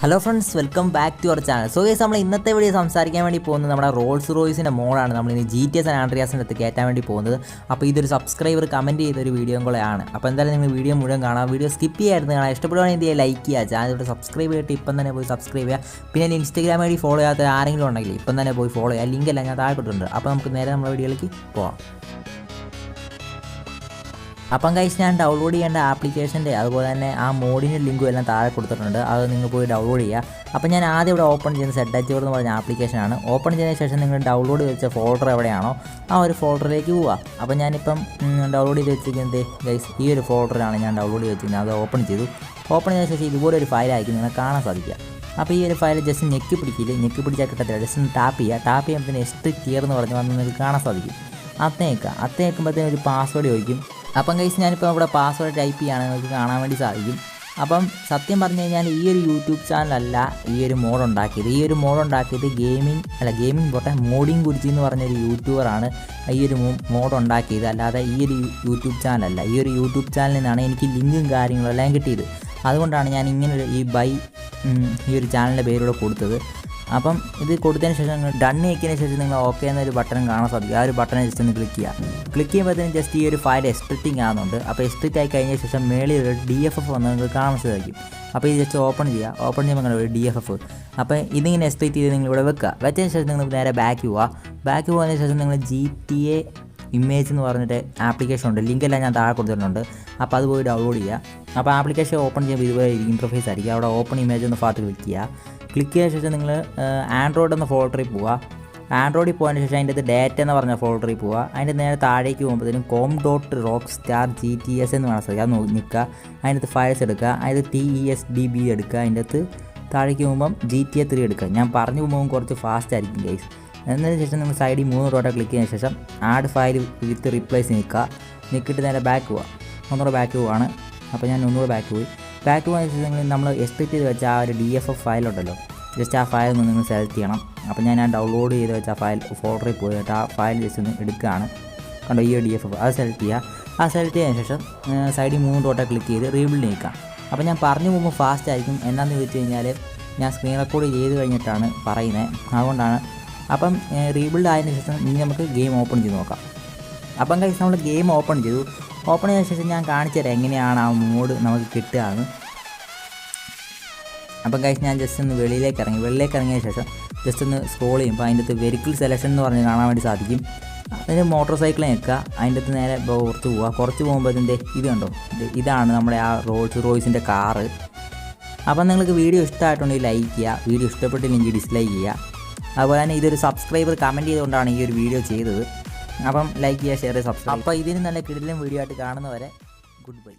Hello friends, welcome back to our channel. So guys, നമ്മൾ ഇന്നത്തെ video സംസാരിക്കാൻ വേണ്ടി പോകുന്നത് നമ്മുടെ റോൾസ് റോയ്സിൻ്റെ മോഡാണ്. നമ്മളിനി GTA സാൻ ആൻഡ്രിയാസിൻ്റെ അടുത്ത് കയറ്റാൻ വേണ്ടി പോകുന്നത്. അപ്പോൾ ഇതൊരു സബ്സ്ക്രൈബർ കമൻറ്റ് ചെയ്തൊരു വീഡിയോ കൂടെയാണ്. അപ്പോൾ എന്തായാലും നിങ്ങൾ വീഡിയോ മുഴുവൻ കാണാം. വീഡിയോ സ്കിപ്പ് ചെയ്യായിരുന്നു കാണാം. ഇഷ്ടപ്പെടുവാണെങ്കിൽ എന്ത് ചെയ്യുക, ലൈക്ക് ചെയ്യുക. ചാനൽ സബ്സ്ക്രൈബ് ചെയ്തിട്ട് ഇപ്പം തന്നെ പോയി സബ്സ്ക്രൈബ് ചെയ്യുക. പിന്നെ ഇൻസ്റ്റാഗ്രാം വഴി ഫോളോ ചെയ്യാത്ത ആരെങ്കിലും ഉണ്ടെങ്കിൽ ഇപ്പം തന്നെ പോയി ഫോളോ ചെയ്യുക. ലിങ്ക് എല്ലാം ഞാൻ താഴെ കൊടുത്തിട്ടുണ്ട്. അപ്പോൾ നമുക്ക് നേരെ നമ്മുടെ വീഡിയോയിലേക്ക് പോകാം. അപ്പം ഗൈസ്, ഞാൻ ഡൗൺലോഡ് ചെയ്യേണ്ട ആപ്ലിക്കേഷൻ്റെ അതുപോലെ തന്നെ ആ മോഡിൻ്റെ ലിങ്കും എല്ലാം താഴെ കൊടുത്തിട്ടുണ്ട്. അത് നിങ്ങൾ പോയി ഡൗൺലോഡ് ചെയ്യുക. അപ്പോൾ ഞാൻ ആദ്യം ഇവിടെ ഓപ്പൺ ചെയ്യുന്ന ZHR എന്ന് പറഞ്ഞ ആപ്ലിക്കേഷനാണ്. ഓപ്പൺ ചെയ്തതിന് ശേഷം നിങ്ങൾ ഡൗൺലോഡ് വെച്ച ഫോൾഡർ എവിടെയാണോ ആ ഒരു ഫോൾഡറിലേക്ക് പോവുക. അപ്പോൾ ഞാനിപ്പം ഡൗൺലോഡ് ചെയ്ത് വെച്ചിരിക്കുന്നത് ഗൈസ് ഈ ഒരു ഫോൾഡറാണ് ഞാൻ ഡൗൺലോഡ് ചെയ്ത് വെച്ചിരിക്കുന്നത്. അത് ഓപ്പൺ ചെയ്തു. ഓപ്പൺ ചെയ്തതിന് ശേഷം ഇതുപോലെ ഒരു ഫയലായിരിക്കും നിങ്ങൾ കാണാൻ സാധിക്കുക. അപ്പോൾ ഈ ഒരു ഫയൽ ജസ്റ്റ് ഞെക്കി പിടിച്ചാൽ കിട്ടത്തില്ല. ജസ്റ്റ് ഒന്ന് ടാപ്പ് ചെയ്യുമ്പോഴത്തേന് STR എന്ന് പറഞ്ഞ് വന്ന് നിങ്ങൾക്ക് കാണാൻ സാധിക്കും. അത്തേക്കുമ്പോഴത്തേന് ഒരു പാസ്വേഡ് ചോദിക്കും. അപ്പം ഗൈസ്, ഞാനിപ്പോൾ ഇവിടെ പാസ്വേഡ് ടൈപ്പ് ചെയ്യുകയാണ്, നിങ്ങൾക്ക് കാണാൻ വേണ്ടി സാധിക്കും. അപ്പം സത്യം പറഞ്ഞു കഴിഞ്ഞാൽ ഈ ഒരു യൂട്യൂബ് ചാനലല്ല ഈ ഒരു മോഡ് ഉണ്ടാക്കിയത്. ഗെയിമിംഗ് പോട്ടെ, മോഡിങ് കുരിച്ചി എന്ന് പറഞ്ഞൊരു യൂട്യൂബറാണ് ഈ ഒരു മോഡ് ഉണ്ടാക്കിയത്. അല്ലാതെ ഈ ഒരു യൂട്യൂബ് ചാനലല്ല. ഈ ഒരു യൂട്യൂബ് ചാനലിൽ നിന്നാണ് എനിക്ക് ലിങ്കും കാര്യങ്ങളും എല്ലാം കിട്ടിയത്. അതുകൊണ്ടാണ് ഞാൻ ഇങ്ങനൊരു ഈ ഒരു ചാനലിൻ്റെ പേരിലൂടെ കൊടുത്തത്. അപ്പം ഇത് കൊടുത്തതിന് ശേഷം നിങ്ങൾ ഡൺ ഞെക്കിയതിന് ശേഷം നിങ്ങൾ ഓക്കെ എന്നൊരു ബട്ടൺ കാണാൻ സാധിക്കും. ആ ഒരു ബട്ടൺ ജസ്റ്റ് ഒന്ന് ക്ലിക്ക് ചെയ്യുമ്പോഴത്തേനും ജസ്റ്റ് ഈ ഒരു ഫയൽ എക്സ്ട്രിക്റ്റിംഗ് ആകുന്നുണ്ട്. അപ്പോൾ എക്സ്ട്രിക്റ്റ് ആയി കഴിഞ്ഞ ശേഷം മേളിൽ ഒരു DFF വന്ന് നിങ്ങൾക്ക് കാണാൻ സാധിക്കും. അപ്പോൾ ഇത് ജസ്റ്റ് ഓപ്പൺ ചെയ്യുമ്പോൾ നിങ്ങൾ ഒരു DFF. അപ്പോൾ ഇതിങ്ങനെ എക്സ്ട്രിക്റ്റ് ചെയ്ത് നിങ്ങൾ ഇവിടെ വെച്ചതിന് ശേഷം നിങ്ങൾ നേരെ ബാക്ക് പോകുന്നതിന് ശേഷം നിങ്ങൾ GTA ഇമേജ് എന്ന് പറഞ്ഞിട്ട് ആപ്ലിക്കേഷൻ ഉണ്ട്. ലിങ്കെല്ലാം ഞാൻ താഴെ കൊടുത്തിട്ടുണ്ട്. അപ്പോൾ അത് പോയി ഡൗൺലോഡ് ചെയ്യുക. അപ്പോൾ ആപ്ലിക്കേഷൻ ഓപ്പൺ ചെയ്യുമ്പോൾ ഇതുപോലെ ഇൻ്റർഫേസ് ആയിരിക്കും. അവിടെ ഓപ്പൺ ഇമേജ് എന്ന ഭാഗത്ത് ക്ലിക്ക് ചെയ്ത ശേഷം നിങ്ങൾ ആൻഡ്രോയിഡ് എന്ന ഫോൾഡറിൽ പോവുക. ആൻഡ്രോയിഡിൽ പോയതിന് ശേഷം അതിൻ്റെ ഡേറ്റ എന്ന് പറഞ്ഞ ഫോൾഡറിൽ പോവുക. അതിൻ്റെ നേരെ താഴേക്ക് പോകുമ്പോഴത്തേനും com.rockstar.gts എന്ന് പറഞ്ഞാൽ സാധിക്കും. അത് നിൽക്കുക. അതിൻ്റെ ഫയൽസ് എടുക്കുക. അതിൽ TESDB എടുക്കുക. അതിൻ്റെ അകത്ത് താഴേക്ക് പോകുമ്പം GTA 3 എടുക്കുക. ഞാൻ പറഞ്ഞു പോകുമ്പോൾ കുറച്ച് ഫാസ്റ്റ് ആയിരിക്കും ഗൈസ്. എന്നതിന് ശേഷം നിങ്ങൾ സൈഡിൽ 3 ഡോട്ട ക്ലിക്ക് ചെയ്തതിന് ശേഷം ആഡ് ഫയൽ വിത്ത് റീപ്ലേസ് നിൽക്കിയിട്ട് നേരെ ഒന്നുകൂടെ ബാക്ക് പോവാണ്. അപ്പോൾ ഞാൻ ഒന്നുകൂടെ ബാക്ക് പോയതിന് ശേഷം നമ്മൾ എക്സ്പെക്റ്റ് ചെയ്ത് വെച്ച ആ ഒരു DFF ഫയലുണ്ടല്ലോ, ജസ്റ്റ് ആ ഫയൽ ഒന്ന് നിങ്ങൾ സെലക്ട് ചെയ്യണം. അപ്പോൾ ഞാൻ ഡൗൺലോഡ് ചെയ്ത് വെച്ച ആ ഫയൽ ഫോൾഡറിൽ പോയിട്ട് ആ ഫയൽ ജസ്റ്റ് ഒന്ന് എടുക്കുകയാണ്. കണ്ടോ, ഈ DFF അത് സെലക്ട് ചെയ്തതിന് ശേഷം സൈഡിൽ 3 ഡോട്ട ക്ലിക്ക് ചെയ്ത് റീബിൽഡ് നീക്കുക. അപ്പോൾ ഞാൻ പറഞ്ഞു പോകുമ്പോൾ ഫാസ്റ്റ് ആയിരിക്കും. എന്താണെന്ന് ചോദിച്ചു കഴിഞ്ഞാൽ ഞാൻ സ്ക്രീൻ റെക്കോർഡ് ചെയ്ത് കഴിഞ്ഞിട്ടാണ് പറയുന്നത്, അതുകൊണ്ടാണ്. അപ്പം റീബിൽഡ് ആയതിനു ശേഷം ഇനി നമുക്ക് ഗെയിം ഓപ്പൺ ചെയ്ത് നോക്കാം. അപ്പം കഴിച്ച് നമ്മൾ ഗെയിം ഓപ്പൺ ചെയ്തതിന് ശേഷം ഞാൻ കാണിച്ചു തരാം എങ്ങനെയാണ് ആ മോഡ് നമുക്ക് കിട്ടുകയെന്ന്. അപ്പം കഴിച്ച് ഞാൻ ജസ്റ്റ് ഒന്ന് വെളിയിലേക്ക് ഇറങ്ങിയ ശേഷം ജസ്റ്റ് ഒന്ന് സ്ക്രോൾ ചെയ്യുമ്പോൾ അതിൻ്റെ അകത്ത് വെഹിക്കിൾ സെലക്ഷൻ എന്ന് പറഞ്ഞ് കാണാൻ വേണ്ടി സാധിക്കും. അതിന് മോട്ടോർ സൈക്കിൾ നിൽക്കുക. അതിൻ്റെ അകത്ത് നേരെ കുറച്ച് പോകുമ്പോൾ ഇതിൻ്റെ ഇത് കണ്ടോ, ഇതാണ് നമ്മുടെ ആ റോൾസ് റോയ്സിൻ്റെ കാറ്. അപ്പം നിങ്ങൾക്ക് വീഡിയോ ഇഷ്ടമായിട്ടുണ്ടെങ്കിൽ ലൈക്ക് ചെയ്യുക, വീഡിയോ ഇഷ്ടപ്പെട്ടില്ലെങ്കിൽ ഡിസ്ലൈക്ക് ചെയ്യുക. അതുപോലെ തന്നെ ഇതൊരു സബ്സ്ക്രൈബർ കമൻറ്റ് ചെയ്തുകൊണ്ടാണ് ഈ ഒരു വീഡിയോ ചെയ്തത്. അപ്പം ലൈക്ക് ചെയ്യുക, ഷെയർ ചെയ്യുക, സബ്സ്ക്രൈബ്. അപ്പോൾ ഇതിന് നല്ല കിടിലൻ വീഡിയോ ആയിട്ട് കാണുന്നവരെ ഗുഡ് ബൈ.